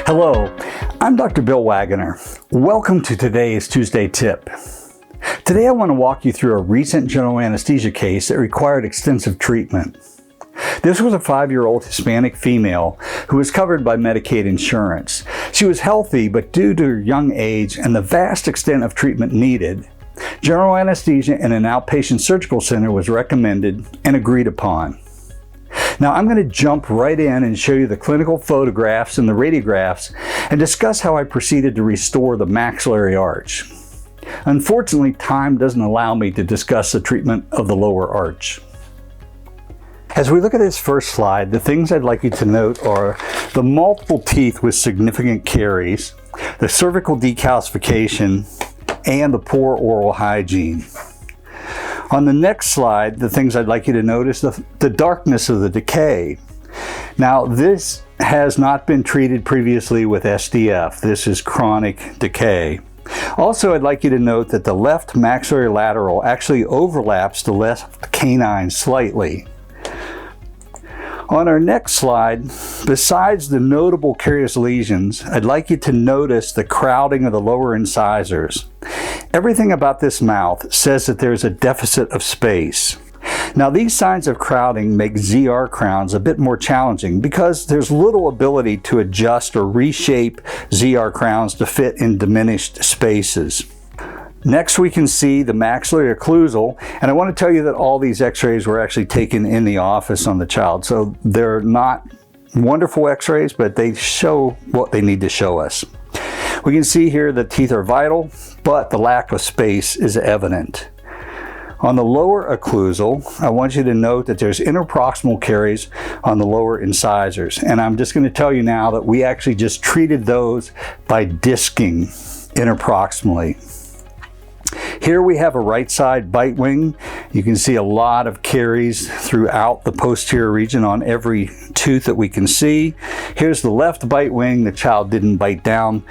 Hello, I'm Dr. Bill Waggoner. Welcome to today's Tuesday Tip. Today I want to walk you through a recent general anesthesia case that required extensive treatment. This was a 5-year-old Hispanic female who was covered by Medicaid insurance. She was healthy, but due to her young age and the vast extent of treatment needed, general anesthesia in an outpatient surgical center was recommended and agreed upon. Now I'm going to jump right in and show you the clinical photographs and the radiographs and discuss how I proceeded to restore the maxillary arch. Unfortunately, time doesn't allow me to discuss the treatment of the lower arch. As we look at this first slide, the things I'd like you to note are the multiple teeth with significant caries, the cervical decalcification, and the poor oral hygiene. On the next slide, the things I'd like you to notice, the darkness of the decay. Now, this has not been treated previously with SDF. This is chronic decay. Also, I'd like you to note that the left maxillary lateral actually overlaps the left canine slightly. On our next slide, besides the notable carious lesions, I'd like you to notice the crowding of the lower incisors. Everything about this mouth says that there's a deficit of space. Now, these signs of crowding make ZR crowns a bit more challenging because there's little ability to adjust or reshape ZR crowns to fit in diminished spaces. Next, we can see the maxillary occlusal, and I want to tell you that all these x-rays were actually taken in the office on the child, so they're not wonderful x-rays, but they show what they need to show us. We can see here the teeth are vital, but the lack of space is evident. On the lower occlusal, I want you to note that there's interproximal caries on the lower incisors, and I'm just going to tell you now that we actually just treated those by disking interproximally. Here we have a right side bite wing. You can see a lot of caries throughout the posterior region on every tooth that we can see. Here's the left bite wing. The child didn't bite down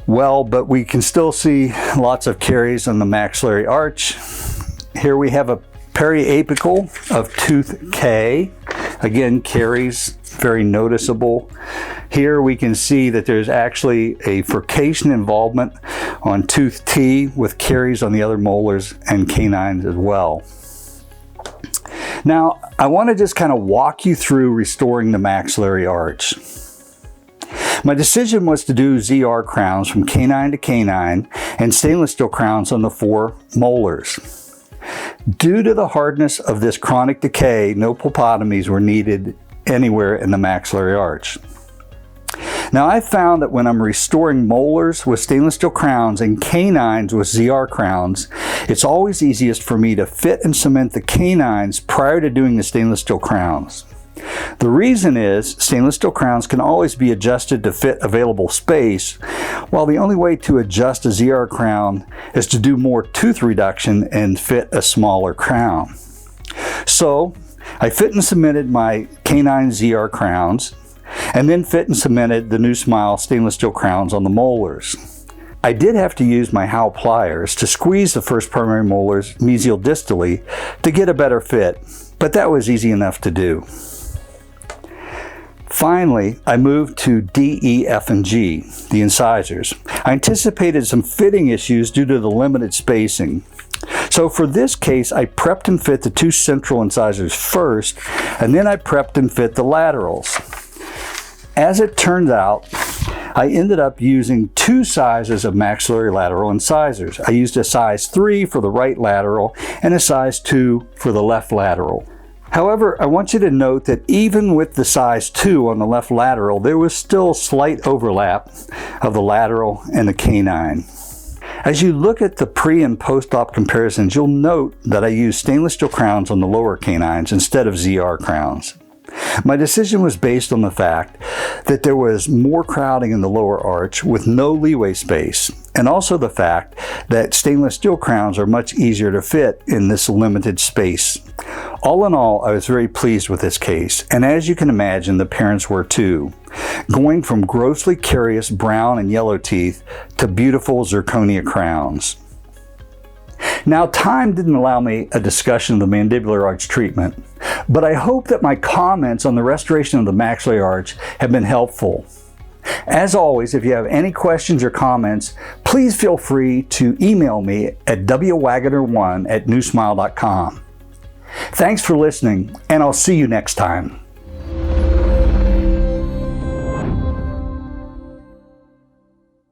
well, but we can still see lots of caries on the maxillary arch. Here we have a periapical of tooth K. Again, caries, very noticeable. Here we can see that there's actually a furcation involvement on tooth T with caries on the other molars and canines as well. Now, I want to just kind of walk you through restoring the maxillary arch. My decision was to do ZR crowns from canine to canine and stainless steel crowns on the 4 molars. Due to the hardness of this chronic decay, no pulpotomies were needed anywhere in the maxillary arch. Now, I found that when I'm restoring molars with stainless steel crowns and canines with ZR crowns, it's always easiest for me to fit and cement the canines prior to doing the stainless steel crowns. The reason is stainless steel crowns can always be adjusted to fit available space, while the only way to adjust a ZR crown is to do more tooth reduction and fit a smaller crown. So I fit and cemented my canine ZR crowns and then fit and cemented the NuSmile stainless steel crowns on the molars. I did have to use my Howe pliers to squeeze the first primary molars mesial distally to get a better fit, but that was easy enough to do. Finally, I moved to D, E, F, and G, the incisors. I anticipated some fitting issues due to the limited spacing. So for this case, I prepped and fit the 2 central incisors first, and then I prepped and fit the laterals. As it turned out, I ended up using 2 sizes of maxillary lateral incisors. I used a size 3 for the right lateral and a size 2 for the left lateral. However, I want you to note that even with the size 2 on the left lateral, there was still slight overlap of the lateral and the canine. As you look at the pre and post-op comparisons, you'll note that I used stainless steel crowns on the lower canines instead of ZR crowns. My decision was based on the fact that there was more crowding in the lower arch with no leeway space, and also the fact that stainless steel crowns are much easier to fit in this limited space. All in all, I was very pleased with this case, and as you can imagine, the parents were too. Going from grossly carious brown and yellow teeth to beautiful zirconia crowns. Now, time didn't allow me a discussion of the mandibular arch treatment, but I hope that my comments on the restoration of the maxillary arch have been helpful. As always, if you have any questions or comments, please feel free to email me at wwaggoner1@nusmile.com. Thanks for listening, and I'll see you next time.